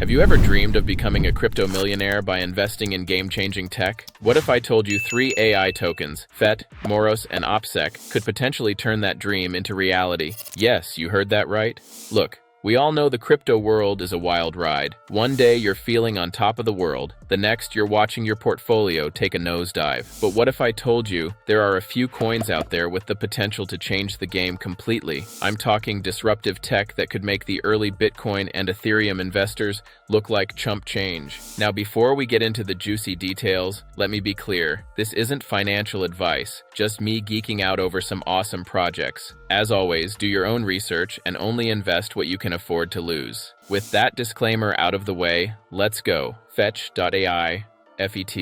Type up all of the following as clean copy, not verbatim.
Have you ever dreamed of becoming a crypto millionaire by investing in game-changing tech? What if I told you 3 AI tokens, FET, Moros, and OPSEC, could potentially turn that dream into reality? Yes, you heard that right. Look, we all know the crypto world is a wild ride. One day you're feeling on top of the world, the next you're watching your portfolio take a nosedive. But what if I told you there are a few coins out there with the potential to change the game completely? I'm talking disruptive tech that could make the early Bitcoin and Ethereum investors look like chump change. Now, before we get into the juicy details, let me be clear. This isn't financial advice, just me geeking out over some awesome projects. As always, do your own research and only invest what you can afford to lose. With that disclaimer out of the way, let's go. Fetch.ai, FET.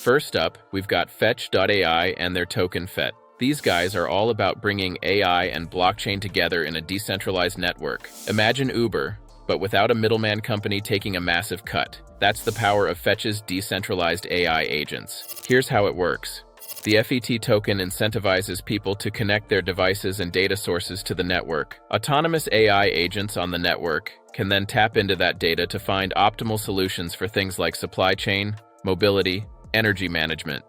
First up, we've got Fetch.ai and their token FET. These guys are all about bringing AI and blockchain together in a decentralized network. Imagine Uber, but without a middleman company taking a massive cut. That's the power of Fetch's decentralized AI agents. Here's how it works. The FET token incentivizes people to connect their devices and data sources to the network. Autonomous AI agents on the network can then tap into that data to find optimal solutions for things like supply chain, mobility, energy management.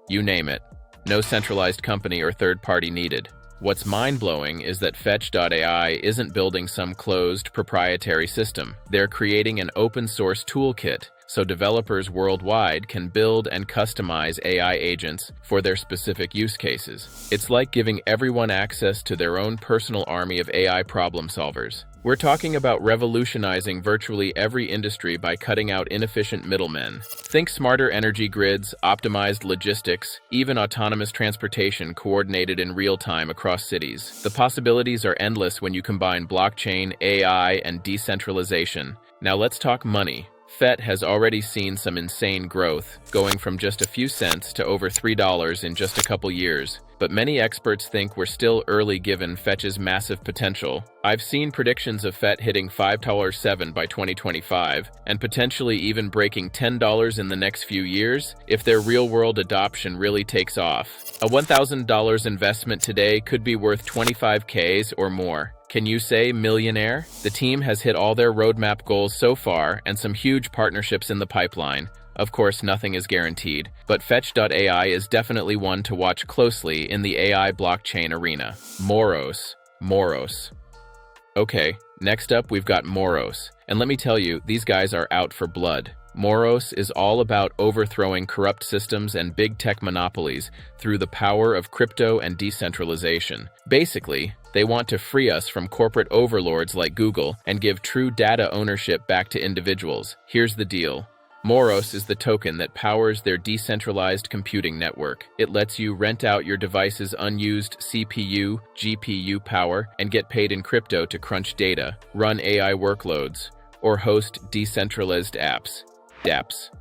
You name it. No centralized company or third party needed. What's mind-blowing is that Fetch.ai isn't building some closed, proprietary system. They're creating an open-source toolkit so developers worldwide can build and customize AI agents for their specific use cases. It's like giving everyone access to their own personal army of AI problem solvers. We're talking about revolutionizing virtually every industry by cutting out inefficient middlemen. Think smarter energy grids, optimized logistics, even autonomous transportation coordinated in real time across cities. The possibilities are endless when you combine blockchain, AI, and decentralization. Now let's talk money. FET has already seen some insane growth, going from just a few cents to over $3 in just a couple years. But many experts think we're still early given Fetch's massive potential. I've seen predictions of FET hitting $5.7 by 2025, and potentially even breaking $10 in the next few years if their real-world adoption really takes off. A $1,000 investment today could be worth 25Ks or more. Can you say millionaire? The team has hit all their roadmap goals so far and some huge partnerships in the pipeline. Of course, nothing is guaranteed, but Fetch.ai is definitely one to watch closely in the AI blockchain arena. Moros. Okay, next up we've got Moros. And let me tell you, these guys are out for blood. Moros is all about overthrowing corrupt systems and big tech monopolies through the power of crypto and decentralization. Basically, they want to free us from corporate overlords like Google and give true data ownership back to individuals. Here's the deal. Moros is the token that powers their decentralized computing network. It lets you rent out your device's unused CPU, GPU power, and get paid in crypto to crunch data, run AI workloads, or host decentralized apps, dApps.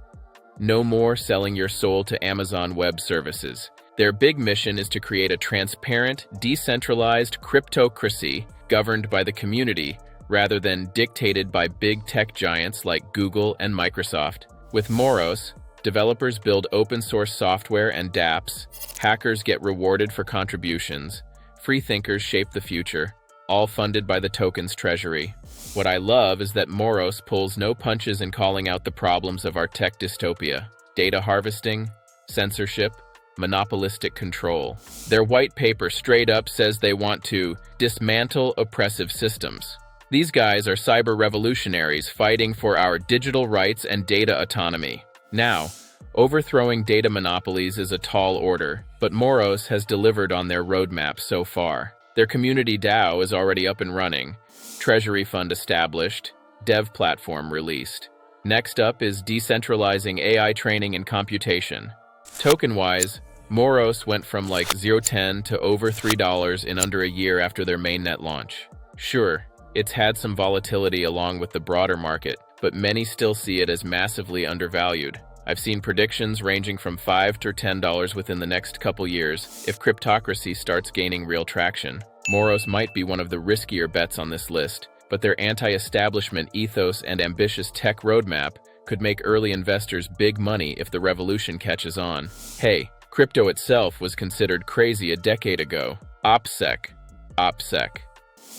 No more selling your soul to Amazon Web Services. Their big mission is to create a transparent, decentralized cryptocracy governed by the community rather than dictated by big tech giants like Google and Microsoft. With Moros, developers build open-source software and dApps, hackers get rewarded for contributions, freethinkers shape the future, all funded by the token's treasury. What I love is that Moros pulls no punches in calling out the problems of our tech dystopia: data harvesting, censorship, monopolistic control. Their white paper straight up says they want to dismantle oppressive systems. These guys are cyber revolutionaries fighting for our digital rights and data autonomy. Now, overthrowing data monopolies is a tall order, but Moros has delivered on their roadmap so far. Their community DAO is already up and running, treasury fund established, dev platform released. Next up is decentralizing AI training and computation. Token-wise, Moros went from like 0.10 to over $3 in under a year after their mainnet launch. Sure, it's had some volatility along with the broader market, but many still see it as massively undervalued. I've seen predictions ranging from $5 to $10 within the next couple years if cryptocracy starts gaining real traction. Moros might be one of the riskier bets on this list, but their anti-establishment ethos and ambitious tech roadmap could make early investors big money if the revolution catches on. Hey, crypto itself was considered crazy a decade ago. OPSEC.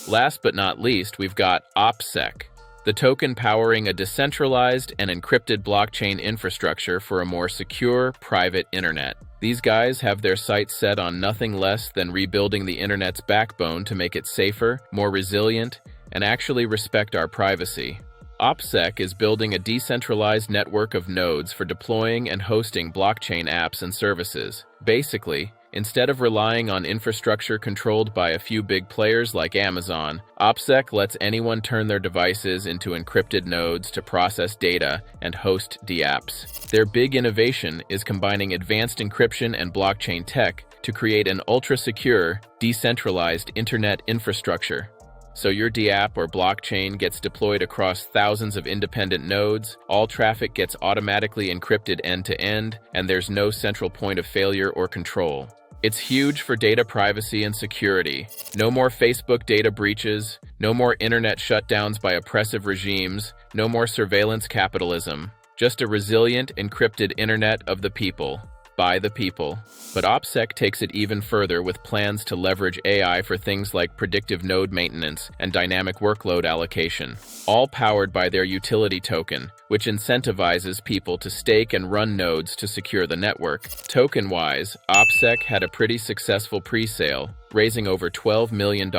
Last but not least, we've got OPSEC, the token powering a decentralized and encrypted blockchain infrastructure for a more secure, private internet. These guys have their sights set on nothing less than rebuilding the internet's backbone to make it safer, more resilient, and actually respect our privacy. OPSEC is building a decentralized network of nodes for deploying and hosting blockchain apps and services. Basically, instead of relying on infrastructure controlled by a few big players like Amazon, OPSEC lets anyone turn their devices into encrypted nodes to process data and host dApps. Their big innovation is combining advanced encryption and blockchain tech to create an ultra-secure, decentralized internet infrastructure. So your dApp or blockchain gets deployed across thousands of independent nodes, all traffic gets automatically encrypted end-to-end, and there's no central point of failure or control. It's huge for data privacy and security. No more Facebook data breaches, no more internet shutdowns by oppressive regimes, no more surveillance capitalism. Just a resilient, encrypted internet of the people, by the people. But OPSEC takes it even further with plans to leverage AI for things like predictive node maintenance and dynamic workload allocation, all powered by their utility token, which incentivizes people to stake and run nodes to secure the network. Token-wise, OPSEC had a pretty successful pre-sale, raising over $12 million.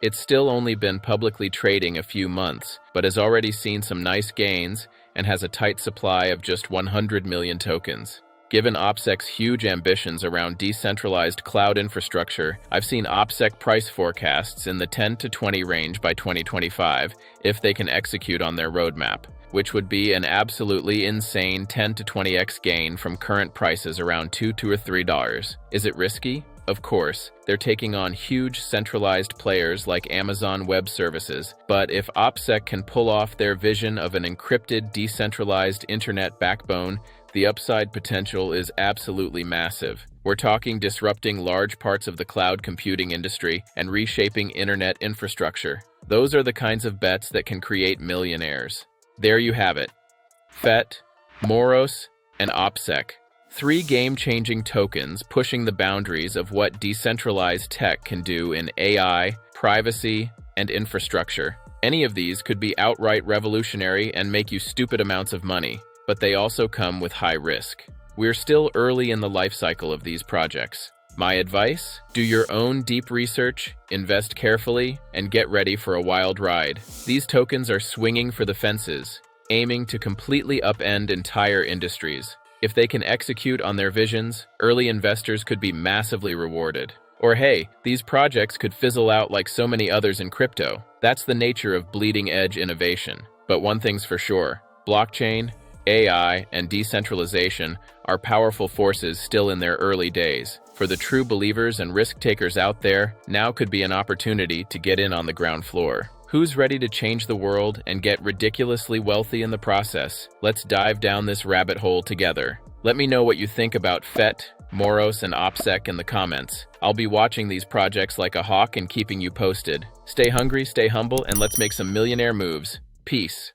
It's still only been publicly trading a few months, but has already seen some nice gains and has a tight supply of just 100 million tokens. Given OPSEC's huge ambitions around decentralized cloud infrastructure, I've seen OPSEC price forecasts in the 10 to 20 range by 2025 if they can execute on their roadmap, which would be an absolutely insane 10 to 20x gain from current prices around $2 or $3. Is it risky? Of course, they're taking on huge centralized players like Amazon Web Services, but if OPSEC can pull off their vision of an encrypted, decentralized internet backbone, the upside potential is absolutely massive. We're talking disrupting large parts of the cloud computing industry and reshaping internet infrastructure. Those are the kinds of bets that can create millionaires. There you have it. FET, Moros, and OPSEC. 3 game-changing tokens pushing the boundaries of what decentralized tech can do in AI, privacy, and infrastructure. Any of these could be outright revolutionary and make you stupid amounts of money, but they also come with high risk. We're still early in the life cycle of these projects. My advice? Do your own deep research, invest carefully, and get ready for a wild ride. These tokens are swinging for the fences, aiming to completely upend entire industries. If they can execute on their visions, early investors could be massively rewarded. Or hey, these projects could fizzle out like so many others in crypto. That's the nature of bleeding-edge innovation. But one thing's for sure, blockchain, AI, and decentralization are powerful forces still in their early days. For the true believers and risk-takers out there, now could be an opportunity to get in on the ground floor. Who's ready to change the world and get ridiculously wealthy in the process? Let's dive down this rabbit hole together. Let me know what you think about FET, Moros, and OPSEC in the comments. I'll be watching these projects like a hawk and keeping you posted. Stay hungry, stay humble, and let's make some millionaire moves. Peace.